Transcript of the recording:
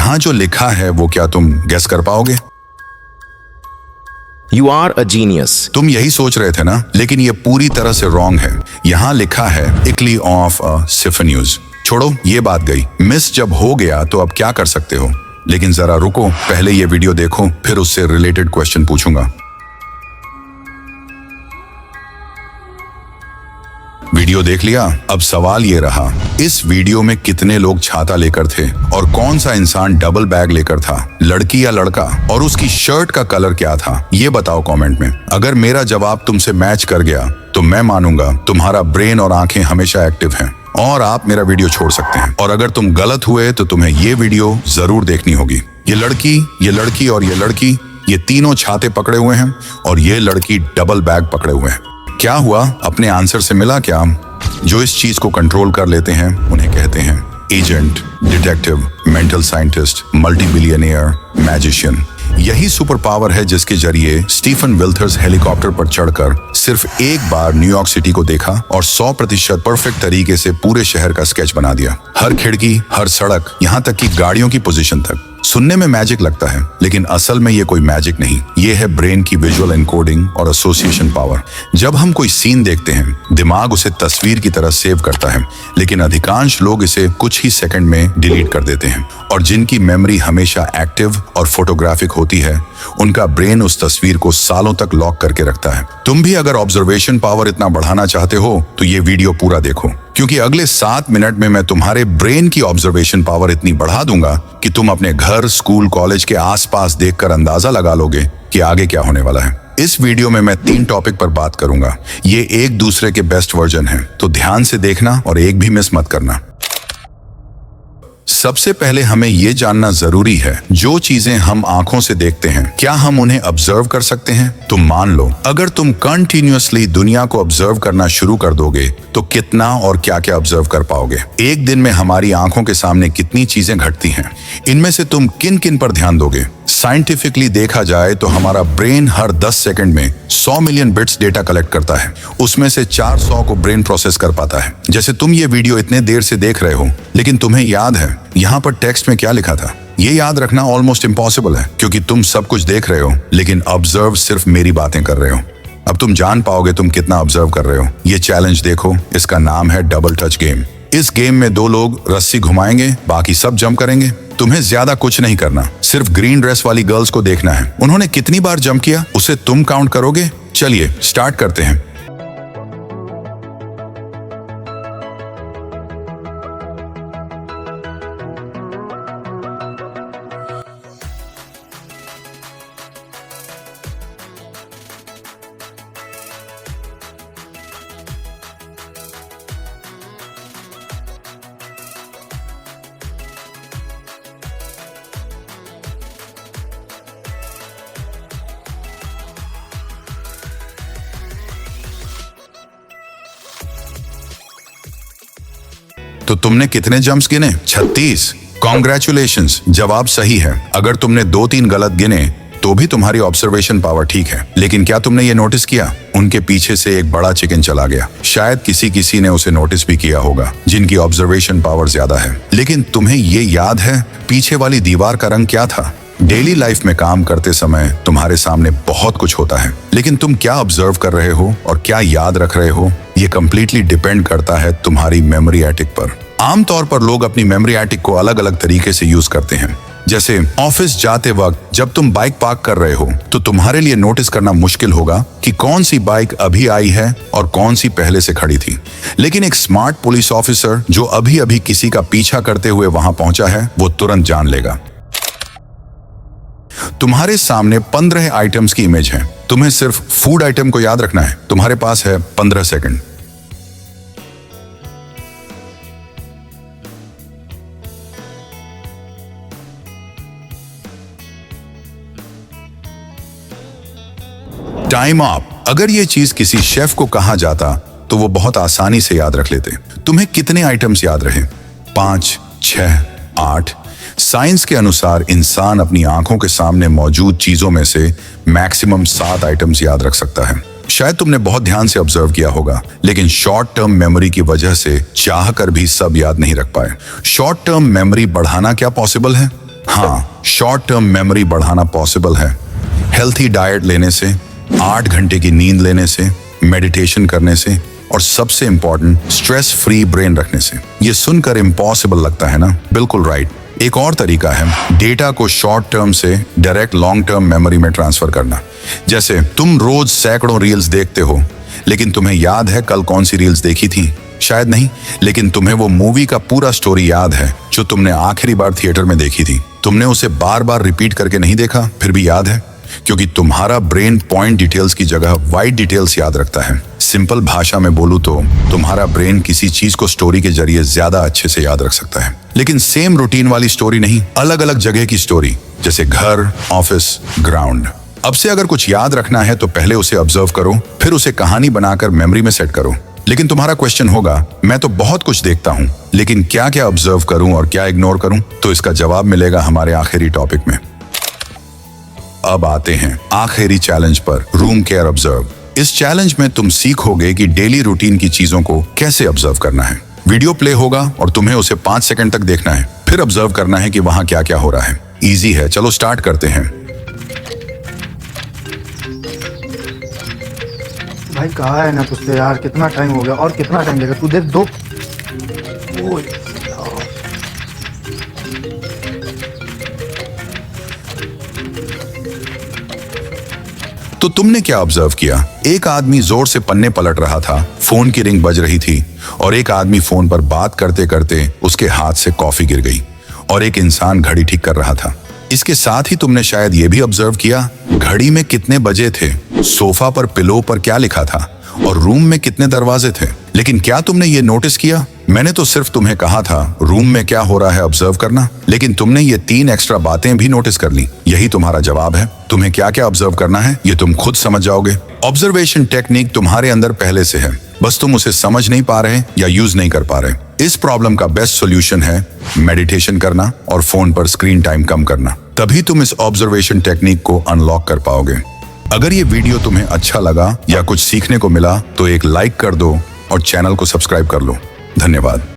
यहाँ जो लिखा है वो क्या तुम गेस कर पाओगे? You are a genius. तुम यही सोच रहे थे ना, लेकिन ये पूरी तरह से रॉन्ग है। यहाँ लिखा है इकली ऑफ अ सिफन्यूज। छोड़ो, ये बात गई। मिस जब हो गया तो अब क्या कर सकते हो? लेकिन जरा रुको, पहले ये वीडियो देखो, फिर उससे रिलेटेड क्वेश्चन पूछूंगा। वीडियो देख लिया? अब सवाल ये रहा, इस वीडियो में कितने लोग छाता लेकर थे और कौन सा इंसान डबल बैग लेकर था, लड़की या लड़का, और उसकी शर्ट का कलर क्या था? ये बताओ कमेंट में। अगर मेरा जवाब तुमसे मैच कर गया तो मैं मानूंगा तुम्हारा ब्रेन और आंखें हमेशा एक्टिव हैं और आप मेरा वीडियो छोड़ सकते हैं। और अगर तुम गलत हुए तो तुम्हें ये वीडियो जरूर देखनी होगी। ये लड़की और ये लड़की, ये तीनों छाते पकड़े हुए हैं और ये लड़की डबल बैग पकड़े हुए हैं। क्या हुआ? अपने आंसर से मिला क्या? जो इस चीज को कंट्रोल कर लेते हैं उन्हें कहते हैं agent, detective, mental scientist, multi billionaire, magician. यही सुपर पावर है जिसके जरिए स्टीफन विल्थर्स हेलीकॉप्टर पर चढ़कर सिर्फ एक बार न्यूयॉर्क सिटी को देखा और 100% परफेक्ट तरीके से पूरे शहर का स्केच बना दिया। हर खिड़की, हर सड़क, यहाँ तक कि गाड़ियों की पोजीशन तक। सुनने में मैजिक लगता है, लेकिन असल में ये कोई मैजिक नहीं, ये है ब्रेन की विजुअल एनकोडिंग और एसोसिएशन पावर। जब हम कोई सीन देखते हैं, दिमाग उसे तस्वीर की तरह सेव करता है, लेकिन अधिकांश लोग इसे कुछ ही सेकंड में डिलीट कर देते हैं। और जिनकी मेमोरी हमेशा एक्टिव और फोटोग्राफिक होती है, उनका ब्रेन उस तस्वीर को सालों तक लॉक करके रखता है। तुम भी अगर ऑब्जर्वेशन पावर इतना बढ़ाना चाहते हो तो ये वीडियो पूरा देखो, क्योंकि अगले 7 मिनट में मैं तुम्हारे ब्रेन की ऑब्जर्वेशन पावर इतनी बढ़ा दूंगा कि तुम अपने घर, स्कूल, कॉलेज के आसपास देखकर अंदाजा लगा लोगे कि आगे क्या होने वाला है। इस वीडियो में मैं 3 टॉपिक पर बात करूंगा। ये एक दूसरे के बेस्ट वर्जन हैं, तो ध्यान से देखना और एक भी मिस मत करना। सबसे पहले हमें यह जानना जरूरी है, जो चीजें हम आंखों से देखते हैं, क्या हम उन्हें ऑब्जर्व कर सकते हैं? तो मान लो, अगर तुम कंटिन्यूअसली दुनिया को ऑब्जर्व करना शुरू कर दोगे तो कितना और क्या क्या ऑब्जर्व कर पाओगे? एक दिन में हमारी आंखों के सामने कितनी चीजें घटती हैं, इनमें से तुम किन किन पर ध्यान दोगे? साइंटिफिकली देखा जाए तो हमारा ब्रेन हर 10 सेकंड में 100 मिलियन बिट्स डेटा कलेक्ट करता है। उसमें से 400 को ब्रेन प्रोसेस कर पाता है। जैसे तुम ये वीडियो इतने देर से देख रहे हो, लेकिन तुम्हें याद है यहाँ पर टेक्स्ट में क्या लिखा था? ये याद रखना ऑलमोस्ट इम्पॉसिबल है, क्योंकि तुम सब कुछ देख रहे हो लेकिन ऑब्जर्व सिर्फ मेरी बातें कर रहे हो। अब तुम जान पाओगे तुम कितना ऑब्जर्व कर रहे हो। ये चैलेंज देखो, इसका नाम है डबल टच गेम। इस गेम में 2 लोग रस्सी घुमाएंगे, बाकी सब जंप करेंगे। तुम्हें ज्यादा कुछ नहीं करना, सिर्फ ग्रीन ड्रेस वाली गर्ल्स को देखना है। उन्होंने कितनी बार जंप किया उसे तुम काउंट करोगे। चलिए स्टार्ट करते हैं। तो तुमने कितने जंप्स गिने? 36। कॉन्ग्रेचुलेशंस, जवाब सही है। अगर तुमने 2-3 गलत गिने तो भी तुम्हारी ऑब्जर्वेशन पावर ठीक है। लेकिन क्या तुमने ये नोटिस किया, उनके पीछे से एक बड़ा चिकन चला गया? शायद किसी ने उसे नोटिस भी किया होगा, जिनकी ऑब्जर्वेशन पावर ज्यादा है। लेकिन तुम्हें ये याद है पीछे वाली दीवार का रंग क्या था? डेली लाइफ में काम करते समय तुम्हारे सामने बहुत कुछ होता है, लेकिन तुम क्या ऑब्जर्व कर रहे हो और क्या याद रख रहे हो, ये कंप्लीटली डिपेंड करता है तुम्हारी मेमोरी एटिक पर। आमतौर पर लोग अपनी मेमोरी एटिक को अलग अलग तरीके से यूज करते हैं। जैसे ऑफिस जाते वक्त जब तुम बाइक पार्क कर रहे हो तो तुम्हारे लिए नोटिस करना मुश्किल होगा कि कौन सी बाइक अभी आई है और कौन सी पहले से खड़ी थी। लेकिन एक स्मार्ट पुलिस ऑफिसर जो अभी अभी किसी का पीछा करते हुए वहां पहुंचा है, वो तुरंत जान लेगा। तुम्हारे सामने 15 आइटम्स की इमेज है। तुम्हें सिर्फ फूड आइटम को याद रखना है। तुम्हारे पास है 15 सेकंड। Time up. अगर ये चीज किसी शेफ को कहा जाता तो वो बहुत आसानी से याद रख लेते। तुम्हें कितने आइटम्स याद रहे? 5, 6, 8। साइंस के अनुसार इंसान अपनी आंखों के सामने मौजूद चीजों में से मैक्सिमम 7 आइटम्स याद रख सकता है। शायद तुमने बहुत ध्यान से ऑब्जर्व किया होगा, लेकिन शॉर्ट टर्म मेमोरी की वजह से चाह कर भी सब याद नहीं रख पाए। शॉर्ट टर्म मेमोरी बढ़ाना क्या पॉसिबल है? हाँ, शॉर्ट टर्म मेमोरी बढ़ाना पॉसिबल है। हेल्थी डाइट लेने से, 8 घंटे की नींद लेने से, मेडिटेशन करने से और सबसे इंपॉर्टेंट स्ट्रेस फ्री ब्रेन रखने से। ये सुनकर इम्पॉसिबल लगता है ना? बिल्कुल राइट। एक और तरीका है डेटा को शॉर्ट टर्म से डायरेक्ट लॉन्ग टर्म मेमोरी में ट्रांसफर करना। जैसे तुम रोज सैकड़ों रील्स देखते हो, लेकिन तुम्हें याद है कल कौन सी रील्स देखी थी? शायद नहीं, लेकिन तुम्हें वो मूवी का पूरा स्टोरी याद है जो तुमने आखिरी बार थिएटर में देखी थी। तुमने उसे बार बार रिपीट करके नहीं देखा, फिर भी याद है, क्योंकि तुम्हारा ब्रेन पॉइंट डिटेल्स की जगह वाइड डिटेल्स याद रखता है। सिंपल भाषा में बोलूं तो तुम्हारा ब्रेन किसी चीज को स्टोरी के जरिए ज्यादा अच्छे से याद रख सकता है। लेकिन सेम रूटीन वाली स्टोरी नहीं, अलग अलग जगह की स्टोरी, जैसे घर, ऑफिस, ग्राउंड। अब से अगर कुछ याद रखना है तो पहले उसे ऑब्जर्व करो, फिर उसे कहानी बनाकर मेमोरी में सेट करो। लेकिन तुम्हारा क्वेश्चन होगा, मैं तो बहुत कुछ देखता हूँ, लेकिन क्या क्या ऑब्जर्व करूं और क्या इग्नोर करूं? तो इसका जवाब मिलेगा हमारे आखिरी टॉपिक में। अब आते हैं आखिरी चैलेंज पर, रूम केयर ऑब्जर्व। इस चैलेंज में तुम सीखोगे कि डेली रूटीन की चीजों को कैसे ऑब्जर्व करना है। वीडियो प्ले होगा और तुम्हें उसे 5 सेकंड तक देखना है, फिर ऑब्जर्व करना है कि वहां क्या क्या हो रहा है। इजी है, चलो स्टार्ट करते हैं। भाई कहा है ना तुझसे यार, कितना टाइम हो गया और कितना टाइम लगेगा? तू देख दो। ओए तो तुमने क्या ऑब्जर्व किया? एक आदमी जोर से पन्ने पलट रहा था, फोन की रिंग बज रही थी और एक आदमी फोन पर बात करते करते उसके हाथ से कॉफी गिर गई और एक इंसान घड़ी ठीक कर रहा था। इसके साथ ही तुमने शायद यह भी ऑब्जर्व किया घड़ी में कितने बजे थे, सोफा पर पिलो पर क्या लिखा था और रूम में कितने दरवाजे थे। लेकिन क्या तुमने ये नोटिस किया? मैंने तो सिर्फ तुम्हें कहा था रूम में क्या हो रहा है ऑब्जर्व करना, लेकिन तुमने ये 3 एक्स्ट्रा बातें भी नोटिस कर ली। यही तुम्हारा जवाब है। तुम्हें क्या क्या ऑब्जर्व करना है ये तुम खुद समझ जाओगे। ऑब्जर्वेशन टेक्निक तुम्हारे अंदर पहले से है, बस तुम उसे समझ नहीं पा रहे या यूज नहीं कर पा रहे। इस प्रॉब्लम का बेस्ट सोल्यूशन है मेडिटेशन करना और फोन पर स्क्रीन टाइम कम करना। तभी तुम इस ऑब्जर्वेशन टेक्निक को अनलॉक कर पाओगे। अगर ये वीडियो तुम्हें अच्छा लगा या कुछ सीखने को मिला तो एक लाइक कर दो और चैनल को सब्सक्राइब कर लो। धन्यवाद।